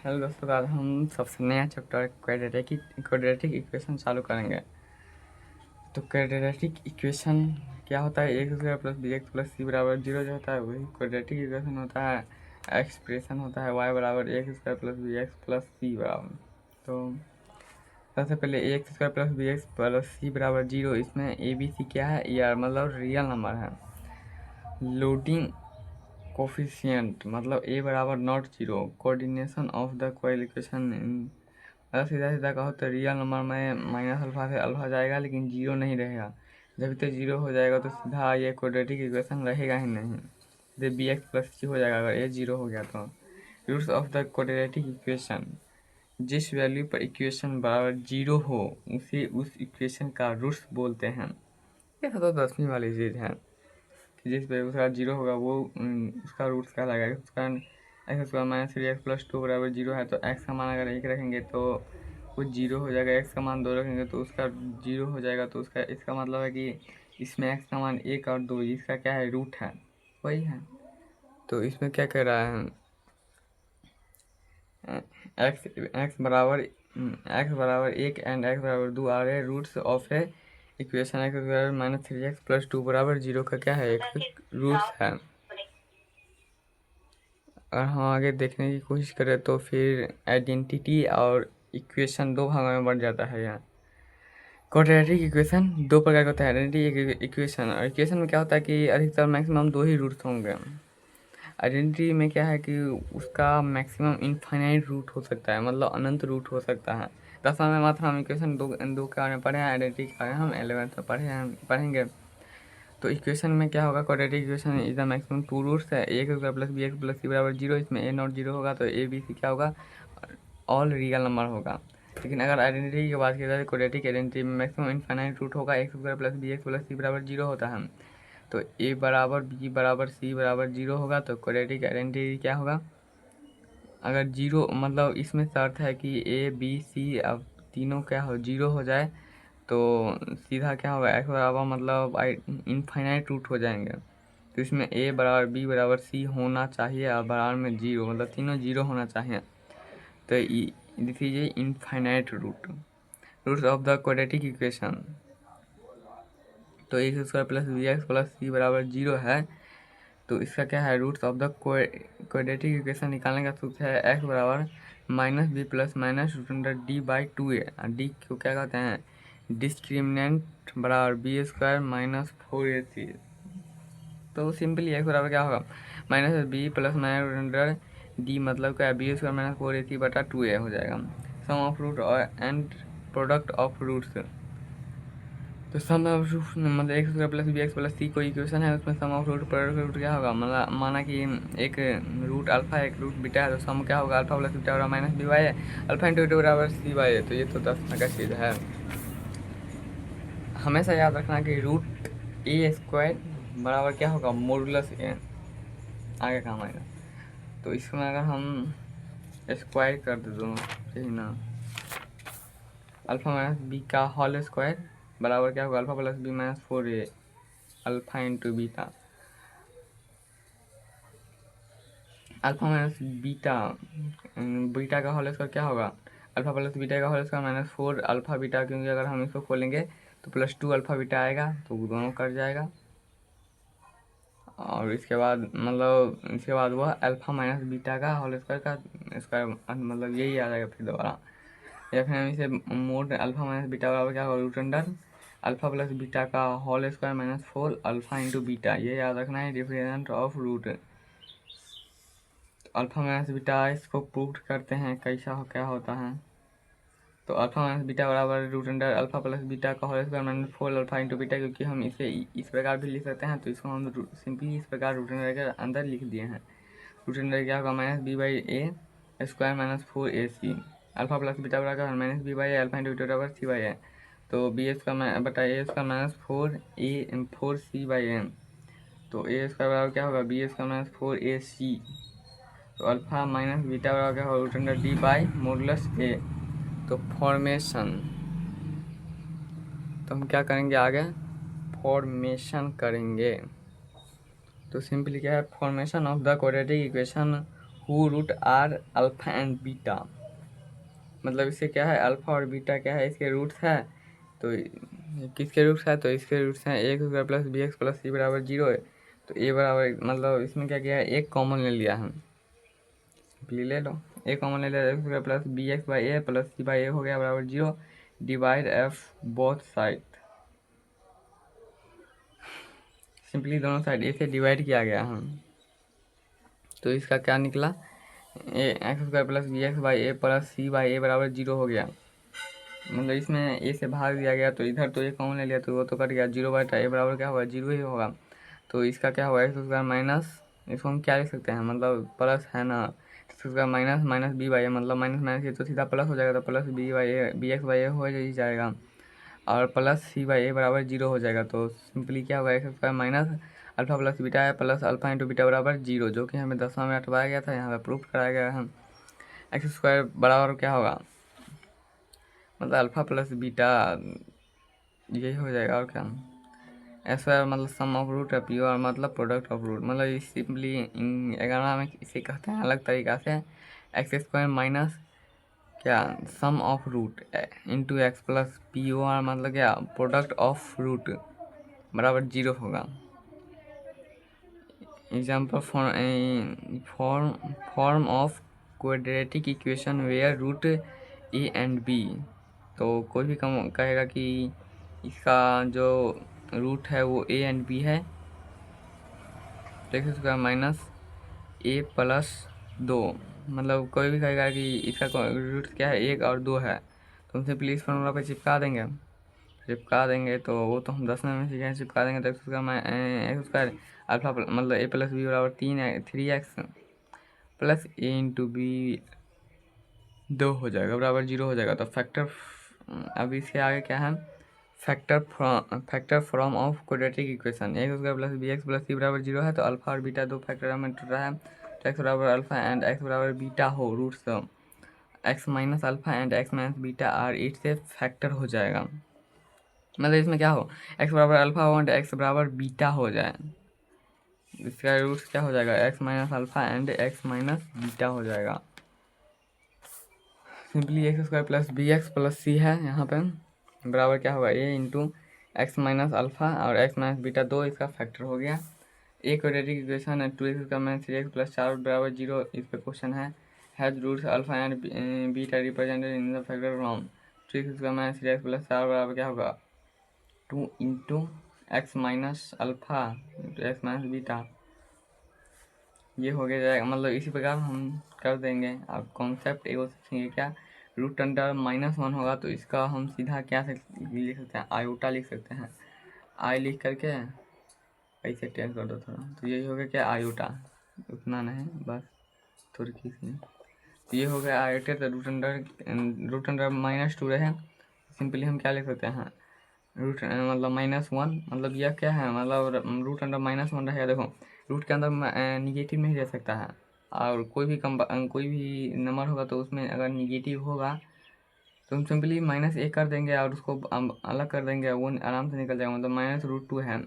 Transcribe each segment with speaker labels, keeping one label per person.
Speaker 1: Hello दोस्तों, आज हम सबसे नया चैप्टर क्वाड्रेटिक इक्वेशन चालू करेंगे। तो क्वाड्रेटिक इक्वेशन क्या होता है? X square plus B x plus सी बराबर 0 जो होता है वही क्वाड्रेटिक इक्वेशन होता है। एक्सप्रेशन होता है वाई बराबर X square plus B x plus सी बराबर। तो सबसे पहले X square plus B x plus सी बराबर 0, इसमें ए बी सी क्या है? यार मतलब रियल नंबर है। लोडिंग कोफिशियंट मतलब ए बराबर not zero. Coordination of the कोएल इक्वेशन अगर सीधा सीधा कहो तो रियल नंबर में माइनस अल्फा से अल्फा जाएगा लेकिन जीरो नहीं रहेगा। जब तक जीरो हो जाएगा तो सीधा ये क्वाड्रेटिक इक्वेशन रहेगा ही नहीं। जब बी एक्स प्लस सी हो जाएगा अगर ये जीरो हो गया तो। Roots of the quadratic equation, जिस वैल्यू पर इक्वेशन बराबर जीरो हो उसे उस इक्वेशन का रूट्स बोलते हैं। यह तो 10वीं वाली चीज़ है कि जिस पे उसका जीरो होगा वो उसका रूट्स कहलाएगा। उसका x square minus 3x plus 2 बराबर जीरो है तो एक्स का मान अगर एक रखेंगे तो वो जीरो हो जाएगा। एक्स का मान 2 रखेंगे तो उसका जीरो हो जाएगा। तो उसका इसका मतलब है कि इसमें एक्स का मान 1 और 2, इसका क्या है? रूट है, वही है। तो इसमें क्या कह रहा है? एक्स बराबर 1 एंड एक्स बराबर 2 आ रहे roots of a equation x square minus 3x plus 2 बराबर जीरो का क्या है? एक रूट्स है। अगर हम आगे देखने की कोशिश करें तो फिर आइडेंटिटी और इक्वेशन दो भागों में बढ़ जाता है। यहाँ क्वाड्रेटिक इक्वेशन दो प्रकार का होता है, आइडेंटिटी इक्वेशन। और इक्वेशन में क्या होता है कि अधिकतर मैक्सिमम 2 ही रूट्स होंगे। आइडेंटिटी में क्या है कि उसका मैक्सिमम इनफाइनाइट रूट हो सकता है, मतलब अनंत रूट हो सकता है। 10वां में मात्र हम इक्वेशन दो के बारे में पढ़े हैं, आइडेंटिटी के बारे में हम 11th में पढ़ेंगे। तो इक्वेशन में क्या होगा? Quadratic equation is the maximum two roots है, A square plus B x plus सी बराबर जीरो। इसमें ए नॉट जीरो होगा तो ए बी सी क्या होगा? ऑल रियल नंबर होगा। लेकिन अगर आइडेंटिटी की बात की जाए तो क्वाड्रेटिक आइडेंटिटी में मैक्सिमम इनफाइनाइट रूट होगा, X square plus B x plus सी बराबर जीरो होता है। तो ए बराबर बी बराबर सी बराबर जीरो होगा तो क्वाड्रेटिक आइडेंटिटी क्या होगा? अगर जीरो मतलब इसमें शर्त है कि ए बी सी अब तीनों क्या हो? जीरो हो जाए तो सीधा क्या होगा? एक्स बराबर मतलब इनफाइनाइट रूट हो जाएंगे। तो इसमें ए बराबर बी बराबर सी होना चाहिए और बराबर में जीरो, मतलब तीनों जीरो होना चाहिए। तो this is a infinite root. Roots of the quadratic equation, तो X square plus B x plus सी बराबर जीरो है तो इसका क्या है? रूट्स ऑफ द क्वाड्रेटिक इक्वेशन निकालने का सूत्र है एक्स बराबर minus B plus minus root under D by 2a। D को क्या कहते हैं? डिस्क्रिमिनेंट बराबर बी स्क्वायर माइनस 4ac। तो सिंपली एक्स बराबर क्या होगा? Minus B plus minus root under d मतलब क्या है? बी स्क्वायर माइनस 4ac बटा 2a हो जाएगा। Sum of root and product of roots, तो सम ऑफ रूट मतलब X square plus B x plus C कोई इक्वेशन है, उसमें sum of root product root क्या होगा? मतलब माना कि एक रूट अल्फा एक रूट बीटा है तो सम क्या होगा? अल्फा प्लस बीटा बराबर माइनस बी वाई है, अल्फा इंटू बीटा बराबर सी वाई है। तो ये तो 10 का चीज़ है। हमेशा याद रखना कि रूट ए स्क्वायर बराबर क्या होगा? मॉडुलस ए। आगे काम आएगा। तो इसमें अगर हम स्क्वायर कर दे दोनों सही ना, अल्फा माइनस बी का होल स्क्वायर बराबर क्या होगा? Alpha plus b minus 4a alpha into beta. Alpha minus beta, beta का होल स्क्वायर क्या होगा? अल्फा प्लस बीटा का whole square minus 4 alpha beta, क्योंकि अगर हम इसको खोलेंगे तो प्लस 2 अल्फा बीटा आएगा तो दोनों कट जाएगा। और इसके बाद मतलब इसके बाद वह अल्फा माइनस बीटा का होल स्क्वायर का स्क्वायर मतलब यही आ जाएगा फिर दोबारा। या फिर हम इसे मोड अल्फा माइनस बीटा बराबर क्या होगा? Root under alpha plus beta का whole square minus 4 alpha into beta. ये याद रखना है different of root. Alpha minus beta इसको प्रूव करते हैं कैसा हो क्या होता है। तो अल्फा माइनस बीटा बराबर root under alpha plus beta का whole square minus 4 alpha into beta, क्योंकि हम इसे इस प्रकार भी लिख सकते हैं तो इसको हम सिंपली इस प्रकार रूट अंडर के अंदर लिख दिए हैं। रूट अंडर क्या होगा? Minus B by A square minus 4ac alpha plus beta बराबर minus B by alpha into beta बराबर सी बाई है। तो बी स्क्वायर बटा A square minus 4c by M. तो ए स्क्वायर बराबर क्या होगा? B square minus 4ac। तो अल्फा माइनस बीटा बराबर क्या होगा? Root under D by modulus A. तो फॉर्मेशन, तो हम क्या करेंगे आगे? फॉर्मेशन करेंगे। तो सिंपली क्या है? Formation of the quadratic equation who root are alpha and beta, मतलब इससे क्या है, अल्फा और बीटा क्या है, इसके रूट्स है। तो किसके रूट्स है, तो इसके रूट्स हैं A square plus B x plus सी बराबर 0 है। तो ए बराबर मतलब इसमें क्या किया है, एक कॉमन ले लिया हम, ले लो ए कॉमन ले लिया, X square plus B X by A plus C by A हो गया बराबर 0। Divide F both side, simply दोनों साइड ए से डिवाइड किया गया हम, तो इसका क्या निकला, A X square plus B X by A plus C by A बराबर 0 हो गया। मतलब इसमें ए से भाग दिया गया, तो इधर तो ए कॉमन ले लिया तो वो तो कट गया, 0/, ए बराबर क्या होगा, 0 ही होगा। तो इसका क्या होगा, एक्स स्क्वायर माइनस, इसको हम क्या लिख सकते हैं, मतलब प्लस है ना, X square minus minus B by A, मतलब माइनस माइनस ये तो सीधा प्लस हो जाएगा, तो plus B by A B X by A हो ही जाएगा, और प्लस सी बाई ए बराबर 0 हो जाएगा। तो सिंपली क्या होगा, X square minus alpha plus beta है प्लस अल्फा इंटू बीटा बराबर 0, जो कि हमें 10वां में अटवाया गया था, यहाँ पर प्रूफ कराया गया है। एक्स स्क्वायर बराबर क्या होगा, मतलब अल्फा प्लस बीटा यही हो जाएगा, और क्या, ऐसा मतलब सम ऑफ रूट है, प्योर मतलब प्रोडक्ट ऑफ रूट, मतलब ये सिंपली 11 में इसे कहते हैं अलग तरीक़ा से, एक्स स्क्वायर माइनस क्या sum of root into X plus pure मतलब क्या प्रोडक्ट ऑफ रूट बराबर 0 होगा। Example form of quadratic equation where root A and B, तो कोई भी कम कहेगा कि इसका जो रूट है वो ए एंड बी है, तो एक्स स्क्वायर माइनस ए प्लस 2, मतलब कोई भी कहेगा कि इसका रूट क्या है, 1 और 2 है, तो हम सिंपली इस फॉर्मूला पे चिपका देंगे, तो वो तो हम 10वें में सीखे हैं, चिपका देंगे तो एक्स स्क्वायर अल्फा मतलब ए प्लस बी बराबर 3x प्लस ए इंटू बी 2 हो जाएगा बराबर 0 हो जाएगा। तो फैक्टर, अब इसके आगे क्या है, factor from of quadratic equation, x square plus B x plus सी बराबर 0 है, तो अल्फा और बीटा दो फैक्टर हमें टूट रहा है, तो एक्स बराबर अल्फा एंड एक्स बराबर बीटा हो, roots x minus alpha and x minus beta are it से फैक्टर हो जाएगा, मतलब इसमें क्या हो, एक्स बराबर अल्फा हो एंड एक्स बराबर बीटा हो जाए, इसका रूट्स क्या हो जाएगा, X minus alpha and x minus beta हो जाएगा। Simply X square plus B x plus C है यहाँ पे, बराबर क्या होगा, A into X minus alpha और एक्स माइनस बीटा 2, इसका फैक्टर हो गया। ए क्वाड्रेटिक इक्वेशन है 2x का माइनस 3x प्लस 4 बराबर 0, इस पर क्वेश्चन है, has roots alpha and beta represented in the factor from 2x का माइनस 3x प्लस 4 बराबर क्या होगा, 2 into X minus alpha into X minus beta, ये हो गया जाएगा, मतलब इसी प्रकार हम कर देंगे। अब कॉन्सेप्ट एगो सीखेंगे क्या, रूट अंडर -1 होगा, तो इसका हम सीधा क्या लिख सकते हैं, आयोटा लिख सकते हैं, आई लिख करके ऐसे टेन कर दो थोड़ा, तो यही हो गया क्या, आयोटा, उतना नहीं बस थोड़ी खींचनी, तो ये हो गया आयोटा। तो रूट अंडर -2 रहे, सिंपली हम क्या लिख सकते हैं, रूट मतलब -1, मतलब यह क्या है, मतलब रूट अंडर -1 रहेगा, देखो रूट के अंदर निगेटिव नहीं रह सकता है, और कोई भी नंबर होगा तो उसमें अगर निगेटिव होगा तो हम सिंपली -1 कर देंगे और उसको अलग कर देंगे, वो आराम से निकल जाएगा, मतलब -√2 है,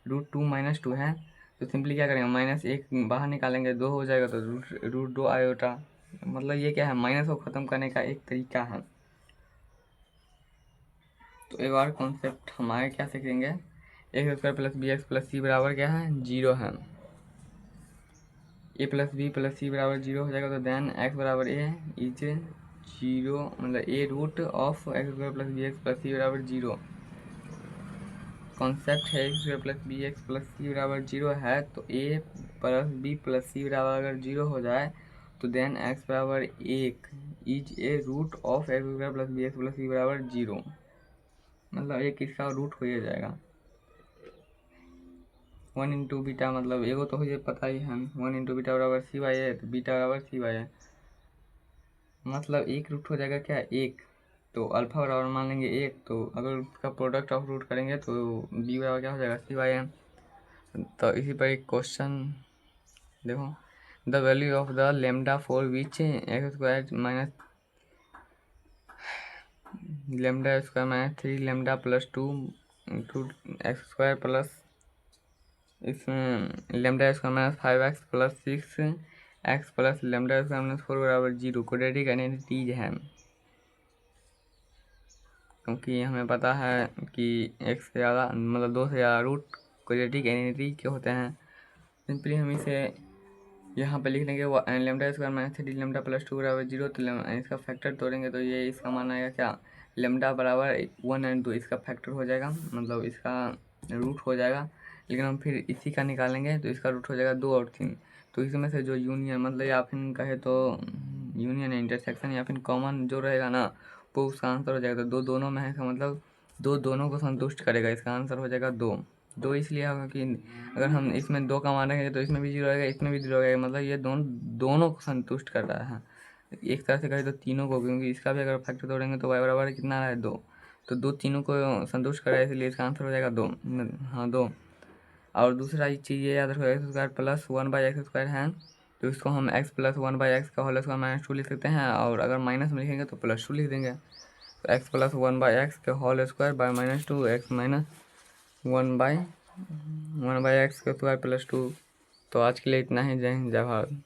Speaker 1: √2 - 2 है, तो सिंपली क्या करेंगे, -1 बाहर निकालेंगे, 2 हो जाएगा, तो √2 आयोटा, मतलब ये क्या है, माइनस को ख़त्म करने का एक तरीका है। तो एक और कॉन्सेप्ट हमारे क्या सीखेंगे, x square plus B x plus सी बराबर क्या है, 0 है, ए प्लस बी प्लस सी बराबर 0 हो जाएगा, तो देन एक्स बराबर ए इज 0, मतलब a root of x square plus B x plus सी बराबर 0। कॉन्सेप्ट है x square plus B x plus सी बराबर 0 है, तो ए प्लस बी प्लस सी बराबर अगर 0 हो जाए, तो देन एक्स बराबर 1 is a root of x square plus B x plus सी बराबर 0, मतलब एक इसका रूट हो ही जाएगा। 1 इंटू बीटा, मतलब एगो तो मुझे पता ही है, 1 इंटू बीटा बराबर सी बाई ए, तो बीटा बराबर सी बाई ए, मतलब एक रूट हो जाएगा क्या, 1, तो अल्फा बराबर मान लेंगे 1, तो अगर उसका प्रोडक्ट ऑफ रूट करेंगे तो बी बराबर क्या हो जाएगा, सी बाई ए। तो इसी पर एक क्वेश्चन देखो, the value of the lambda for which x square minus lambda square minus 3 lambda plus 2 into x square plus इसमें lambda square minus 5x plus 6 x plus lambda square minus 4 बराबर 0 quadratic identities है, क्योंकि हमें पता है कि एक से ज़्यादा मतलब 2 से ज़्यादा रूट क्वाड्रेटिक आइडेंटिटी के होते हैं। सिंपली हम इसे यहाँ पे लिख लेंगे lambda square minus 3 lambda plus 2 बराबर 0। तो इसका फैक्टर तोड़ेंगे तो ये इसका मान आएगा क्या, लेमडा बराबर 1 एंड 2 इसका फैक्टर हो जाएगा, मतलब इसका रूट हो जाएगा। लेकिन हम फिर इसी का निकालेंगे तो इसका रूट हो जाएगा 2 और 3। तो इसमें से जो यूनियन मतलब या फिर कहे तो यूनियन इंटरसेक्शन या फिर कॉमन जो रहेगा ना वो उसका आंसर हो जाएगा। तो दो दोनों में है इसका मतलब दो दोनों को संतुष्ट करेगा, इसका आंसर हो जाएगा 2। 2 इसलिए होगा कि अगर हम इसमें 2 का मान रखेंगे तो इसमें भी 0 रहेगा, इसमें भी 0 रहेगा, मतलब ये दोनों को संतुष्ट कर रहा है एक तरह से कहे तो तीनों को, क्योंकि इसका भी अगर फैक्टर तोड़ेंगे तो y बराबर कितना रहा है 2। तो 2 तीनों को संतुष्ट कर रहा है, इसलिए इसका आंसर हो जाएगा 2। हाँ 2। और दूसरा चीज़ ये याद रखो एक्स स्क्वायर प्लस 1/x² है, तो इसको हम x प्लस 1/x का होल स्क्वायर माइनस 2 लिख सकते हैं, और अगर माइनस में लिखेंगे तो प्लस 2 लिख देंगे। तो x प्लस 1/x का whole square by minus 2 x minus 1/x का स्क्वायर प्लस 2। तो आज के लिए इतना ही। जय हिंद जय भारत।